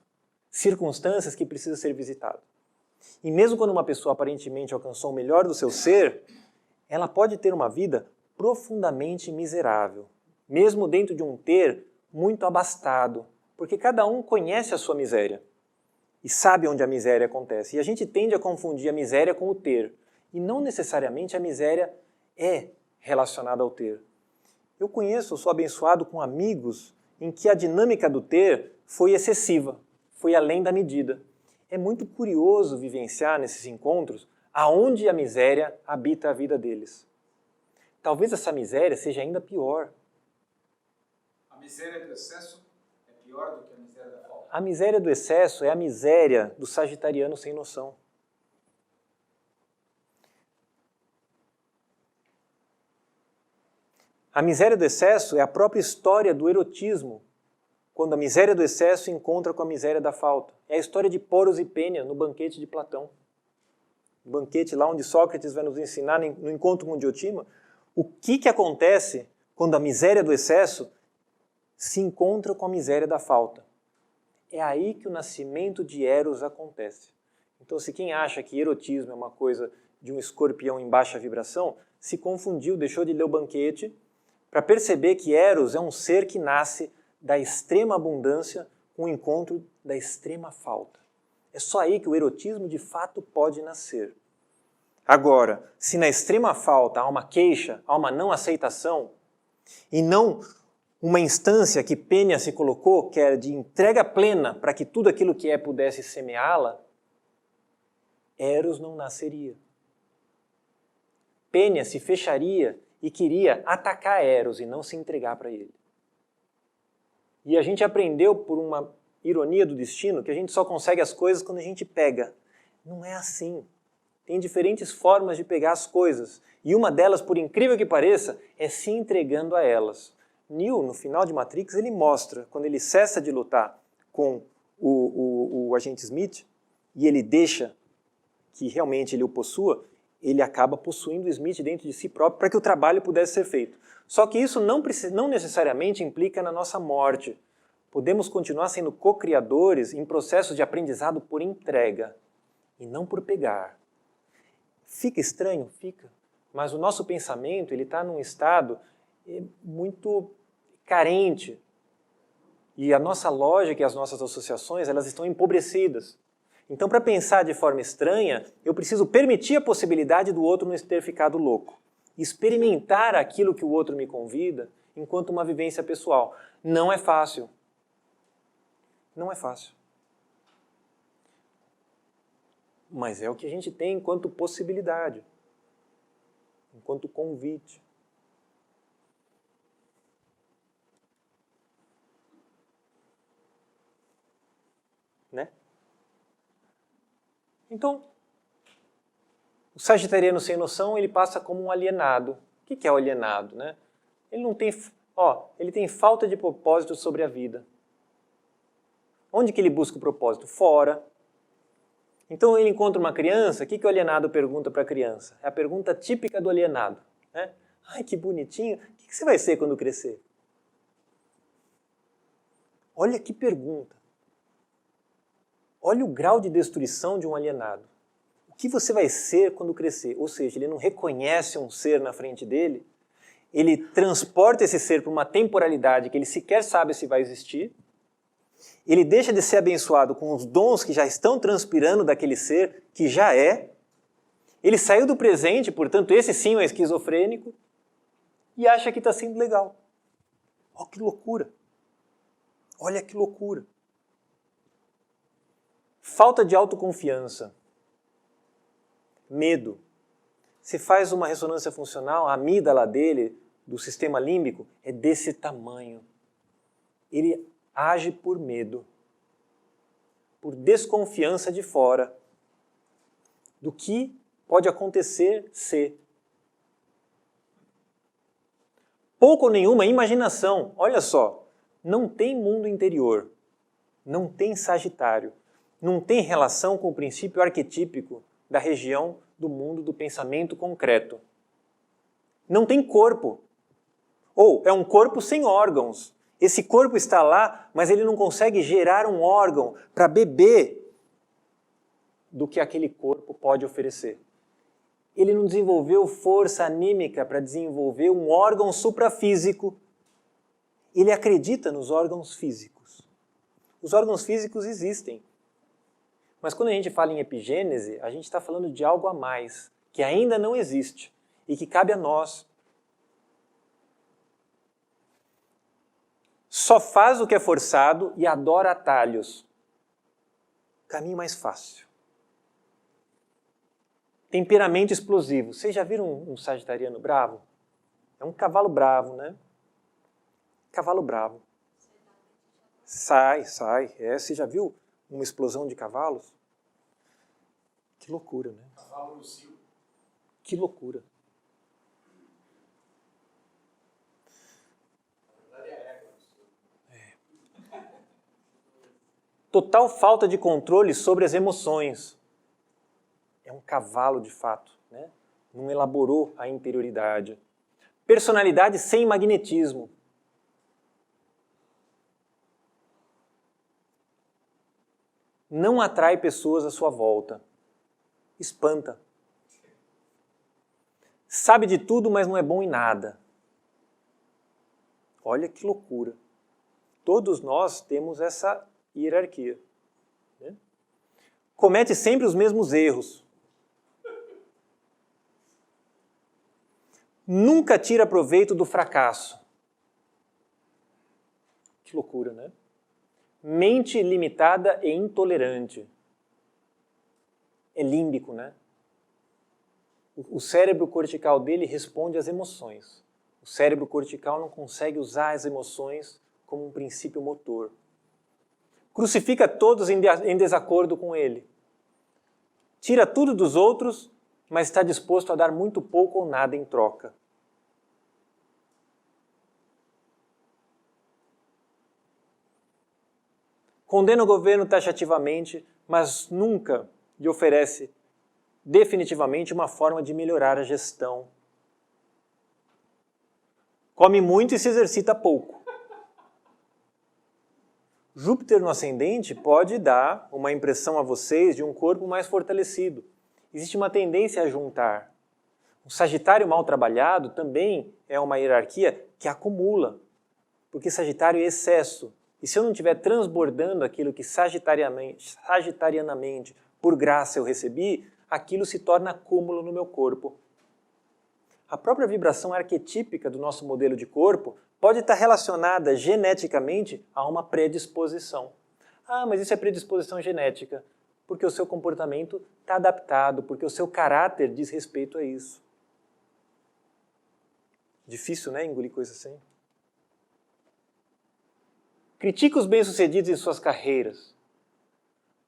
circunstâncias que precisam ser visitadas. E mesmo quando uma pessoa aparentemente alcançou o melhor do seu ser, ela pode ter uma vida profundamente miserável, mesmo dentro de um ter muito abastado, porque cada um conhece a sua miséria e sabe onde a miséria acontece. E a gente tende a confundir a miséria com o ter, e não necessariamente a miséria é relacionada ao ter. Eu sou abençoado com amigos em que a dinâmica do ter foi excessiva, foi além da medida. É muito curioso vivenciar nesses encontros aonde a miséria habita a vida deles. Talvez essa miséria seja ainda pior. A miséria do excesso é pior do que a miséria da falta. A miséria do excesso é a miséria do sagitariano sem noção. A miséria do excesso é a própria história do erotismo, quando a miséria do excesso encontra com a miséria da falta. É a história de Poros e Pênia no banquete de Platão. O banquete lá onde Sócrates vai nos ensinar no encontro com Diotima, o que acontece quando a miséria do excesso se encontra com a miséria da falta. É aí que o nascimento de Eros acontece. Então, se quem acha que erotismo é uma coisa de um escorpião em baixa vibração, se confundiu, deixou de ler o banquete, para perceber que Eros é um ser que nasce da extrema abundância com o encontro da extrema falta. É só aí que o erotismo de fato pode nascer. Agora, se na extrema falta há uma queixa, há uma não aceitação, e não uma instância que Pênia se colocou, que era de entrega plena para que tudo aquilo que é pudesse semeá-la, Eros não nasceria. Pênia se fecharia e queria atacar Eros e não se entregar para ele. E a gente aprendeu, por uma ironia do destino, que a gente só consegue as coisas quando a gente pega. Não é assim. Tem diferentes formas de pegar as coisas. E uma delas, por incrível que pareça, é se entregando a elas. Neo, no final de Matrix, ele mostra, quando ele cessa de lutar com o agente Smith, e ele deixa que realmente ele o possua, ele acaba possuindo o Smith dentro de si próprio para que o trabalho pudesse ser feito. Só que isso não necessariamente implica na nossa morte. Podemos continuar sendo co-criadores em processos de aprendizado por entrega e não por pegar. Fica estranho? Fica. Mas o nosso pensamento está num estado muito carente. E a nossa lógica e as nossas associações elas estão empobrecidas. Então, para pensar de forma estranha, eu preciso permitir a possibilidade do outro não ter ficado louco. Experimentar aquilo que o outro me convida enquanto uma vivência pessoal. Não é fácil. Não é fácil. Mas é o que a gente tem enquanto possibilidade, enquanto convite. Né? Então, o sagitariano sem noção, ele passa como um alienado. O que é o alienado? Né? Ele não tem, ele tem falta de propósito sobre a vida. Onde que ele busca o propósito? Fora. Então ele encontra uma criança, o que o alienado pergunta para a criança? É a pergunta típica do alienado. Né? Ai, que bonitinho, o que você vai ser quando crescer? Olha que pergunta. Olha o grau de destruição de um alienado. O que você vai ser quando crescer? Ou seja, ele não reconhece um ser na frente dele, ele transporta esse ser para uma temporalidade que ele sequer sabe se vai existir, ele deixa de ser abençoado com os dons que já estão transpirando daquele ser, que já é, ele saiu do presente, portanto esse sim é esquizofrênico, e acha que está sendo legal. Olha que loucura! Olha que loucura! Falta de autoconfiança, medo. Se faz uma ressonância funcional, a amígdala dele, do sistema límbico, é desse tamanho. Ele age por medo, por desconfiança de fora, do que pode acontecer se. Pouco ou nenhuma imaginação. Olha só, não tem mundo interior, não tem Sagitário, não tem relação com o princípio arquetípico da região do mundo do pensamento concreto. Não tem corpo. Ou é um corpo sem órgãos. Esse corpo está lá, mas ele não consegue gerar um órgão para beber do que aquele corpo pode oferecer. Ele não desenvolveu força anímica para desenvolver um órgão suprafísico. Ele acredita nos órgãos físicos. Os órgãos físicos existem. Mas quando a gente fala em epigênese, a gente está falando de algo a mais, que ainda não existe e que cabe a nós. Só faz o que é forçado e adora atalhos. Caminho mais fácil. Temperamento explosivo. Vocês já viram um sagitariano bravo? É um cavalo bravo, né? Cavalo bravo. Sai. Você já viu uma explosão de cavalos? Que loucura, né? Cavalo Lucio. Que loucura. Total falta de controle sobre as emoções. É um cavalo de fato, né? Não elaborou a interioridade. Personalidade sem magnetismo. Não atrai pessoas à sua volta. Espanta. Sabe de tudo, mas não é bom em nada. Olha que loucura. Todos nós temos essa hierarquia. Né? Comete sempre os mesmos erros. Nunca tira proveito do fracasso. Que loucura, né? Mente limitada e intolerante. É límbico, né? O cérebro cortical dele responde às emoções. O cérebro cortical não consegue usar as emoções como um princípio motor. Crucifica todos em desacordo com ele. Tira tudo dos outros, mas está disposto a dar muito pouco ou nada em troca. Condena o governo taxativamente, mas nunca lhe oferece definitivamente uma forma de melhorar a gestão. Come muito e se exercita pouco. Júpiter no ascendente pode dar uma impressão a vocês de um corpo mais fortalecido. Existe uma tendência a juntar. O Sagitário mal trabalhado também é uma hierarquia que acumula, porque Sagitário é excesso. E se eu não estiver transbordando aquilo que sagitarianamente, por graça eu recebi, aquilo se torna acúmulo no meu corpo. A própria vibração arquetípica do nosso modelo de corpo pode estar relacionada geneticamente a uma predisposição. Ah, mas isso é predisposição genética, porque o seu comportamento está adaptado, porque o seu caráter diz respeito a isso. Difícil, né, engolir coisa assim? Critica os bem-sucedidos em suas carreiras.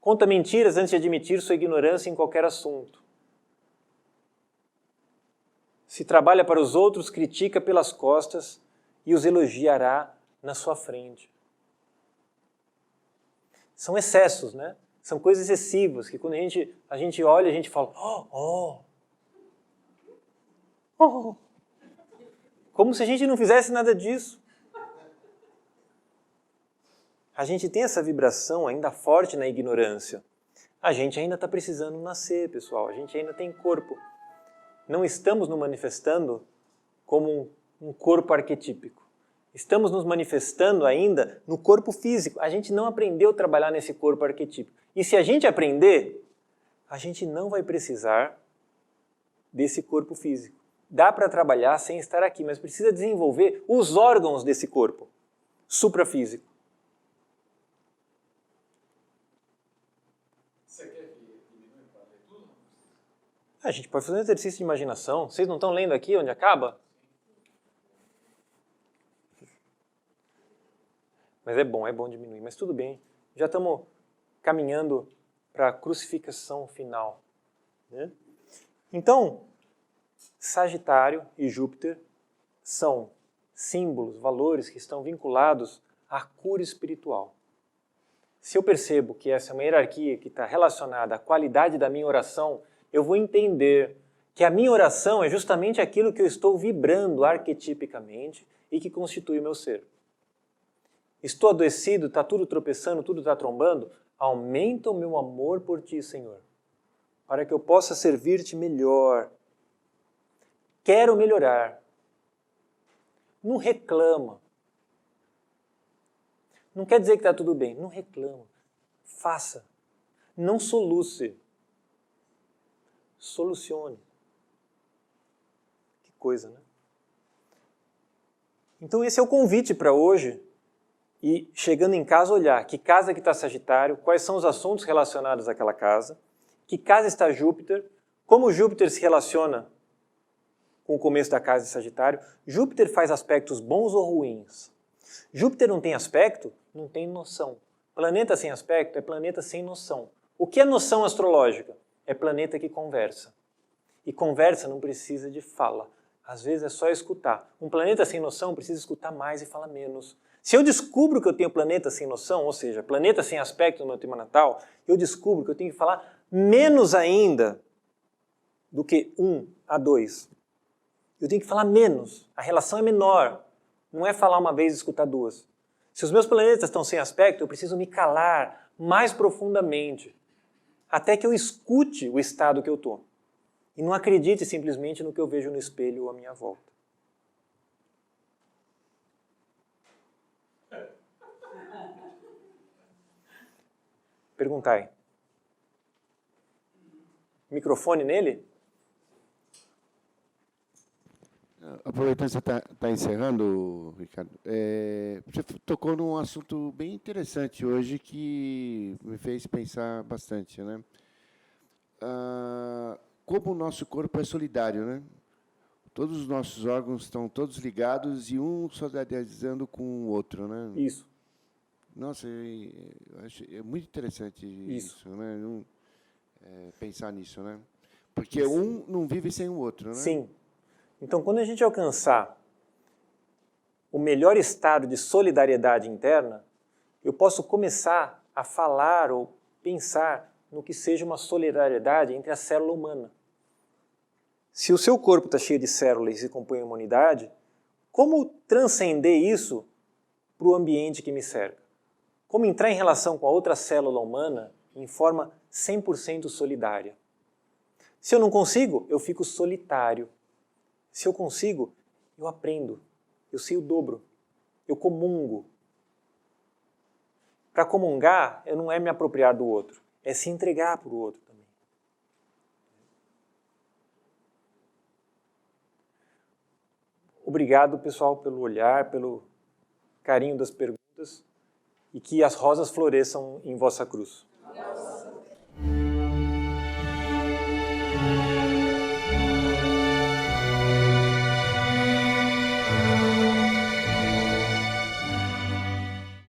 Conta mentiras antes de admitir sua ignorância em qualquer assunto. Se trabalha para os outros, critica pelas costas e os elogiará na sua frente. São excessos, né? São coisas excessivas que quando a gente olha, a gente fala, oh. Como se a gente não fizesse nada disso. A gente tem essa vibração ainda forte na ignorância. A gente ainda está precisando nascer, pessoal. A gente ainda tem corpo. Não estamos nos manifestando como um corpo arquetípico. Estamos nos manifestando ainda no corpo físico. A gente não aprendeu a trabalhar nesse corpo arquetípico. E se a gente aprender, a gente não vai precisar desse corpo físico. Dá para trabalhar sem estar aqui, mas precisa desenvolver os órgãos desse corpo suprafísico. Você quer que diminua para ler tudo? A gente pode fazer um exercício de imaginação. Vocês não estão lendo aqui onde acaba? Mas é bom diminuir. Mas tudo bem, já estamos caminhando para a crucificação final, né? Então, Sagitário e Júpiter são símbolos, valores que estão vinculados à cura espiritual. Se eu percebo que essa é uma hierarquia que está relacionada à qualidade da minha oração, eu vou entender que a minha oração é justamente aquilo que eu estou vibrando arquetipicamente e que constitui o meu ser. Estou adoecido, está tudo tropeçando, tudo está trombando? Aumenta o meu amor por Ti, Senhor, para que eu possa servir-te melhor. Quero melhorar. Não reclama. Não quer dizer que está tudo bem. Não reclama. Faça. Não soluce. Solucione. Que coisa, né? Então esse é o convite para hoje. E chegando em casa, olhar que casa que está Sagitário, quais são os assuntos relacionados àquela casa, que casa está Júpiter, como Júpiter se relaciona com o começo da casa de Sagitário. Júpiter faz aspectos bons ou ruins? Júpiter não tem aspecto? Não tem noção. Planeta sem aspecto é planeta sem noção. O que é noção astrológica? É planeta que conversa. E conversa não precisa de fala. Às vezes é só escutar. Um planeta sem noção precisa escutar mais e falar menos. Se eu descubro que eu tenho planeta sem noção, ou seja, planeta sem aspecto no meu tema natal, eu descubro que eu tenho que falar menos ainda do que 1 a 2. Eu tenho que falar menos. A relação é menor. Não é falar uma vez e escutar duas. Se os meus planetas estão sem aspecto, eu preciso me calar mais profundamente, até que eu escute o estado que eu estou. E não acredite simplesmente no que eu vejo no espelho ou à minha volta. Perguntai. Microfone nele? Aproveitando que você está encerrando, Ricardo, você tocou num assunto bem interessante hoje que me fez pensar bastante, né? Como o nosso corpo é solidário, né? Todos os nossos órgãos estão todos ligados e um solidarizando com o outro, né? Isso. Nossa, eu acho muito interessante isso, né? Pensar nisso, né? Porque um não vive sem o outro, né? Sim. Então, quando a gente alcançar o melhor estado de solidariedade interna, eu posso começar a falar ou pensar no que seja uma solidariedade entre a célula humana. Se o seu corpo está cheio de células e se compõe em uma unidade, como transcender isso para o ambiente que me cerca? Como entrar em relação com a outra célula humana em forma 100% solidária? Se eu não consigo, eu fico solitário. Se eu consigo, eu aprendo, eu sei o dobro, eu comungo. Para comungar, não é me apropriar do outro, é se entregar para o outro também. Obrigado, pessoal, pelo olhar, pelo carinho das perguntas e que as rosas floresçam em vossa cruz.